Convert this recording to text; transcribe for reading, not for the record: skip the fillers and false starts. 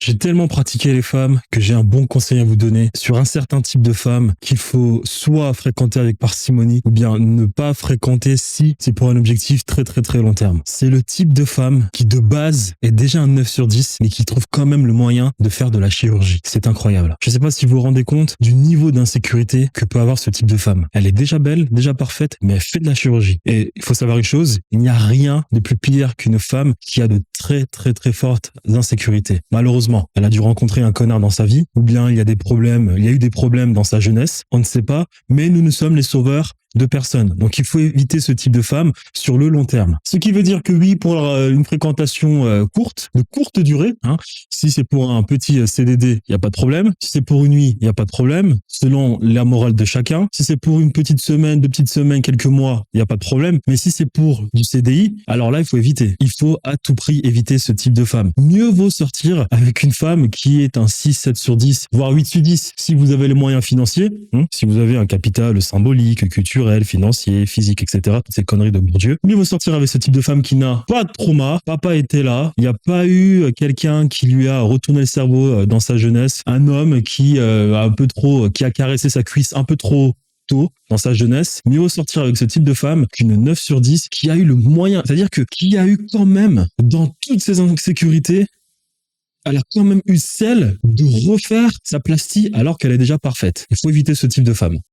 J'ai tellement pratiqué les femmes que j'ai un bon conseil à vous donner sur un certain type de femmes qu'il faut soit fréquenter avec parcimonie ou bien ne pas fréquenter si c'est pour un objectif très très très long terme. C'est le type de femme qui de base est déjà un 9 sur 10 mais qui trouve quand même le moyen de faire de la chirurgie. C'est incroyable. Je ne sais pas si vous vous rendez compte du niveau d'insécurité que peut avoir ce type de femme. Elle est déjà belle, déjà parfaite, mais elle fait de la chirurgie. Et il faut savoir une chose, il n'y a rien de plus pire qu'une femme qui a de très très très fortes insécurités. Malheureusement, elle a dû rencontrer un connard dans sa vie, ou bien il y a eu des problèmes dans sa jeunesse, on ne sait pas, mais nous sommes les sauveurs de personnes. Donc il faut éviter ce type de femme sur le long terme. Ce qui veut dire que oui, pour une fréquentation de courte durée, hein, si c'est pour un petit CDD, il n'y a pas de problème. Si c'est pour une nuit, il n'y a pas de problème, selon la morale de chacun. Si c'est pour une petite semaine, 2 petites semaines, quelques mois, il n'y a pas de problème. Mais si c'est pour du CDI, alors là, il faut éviter. Il faut à tout prix éviter ce type de femme. Mieux vaut sortir avec une femme qui est un 6, 7 sur 10, voire 8 sur 10, si vous avez les moyens financiers, si vous avez un capital symbolique, culturel, financier, physique, etc. Toutes ces conneries de Bourdieu. Mieux vaut sortir avec ce type de femme qui n'a pas de trauma, papa était là, il n'y a pas eu quelqu'un qui lui a retourné le cerveau dans sa jeunesse, un homme qui qui a caressé sa cuisse un peu trop tôt dans sa jeunesse. Mieux vaut sortir avec ce type de femme qu'une 9 sur 10 qui a eu le moyen, c'est-à-dire qui a eu quand même, dans toutes ses insécurités, elle a quand même eu celle de refaire sa plastie alors qu'elle est déjà parfaite. Il faut éviter ce type de femme.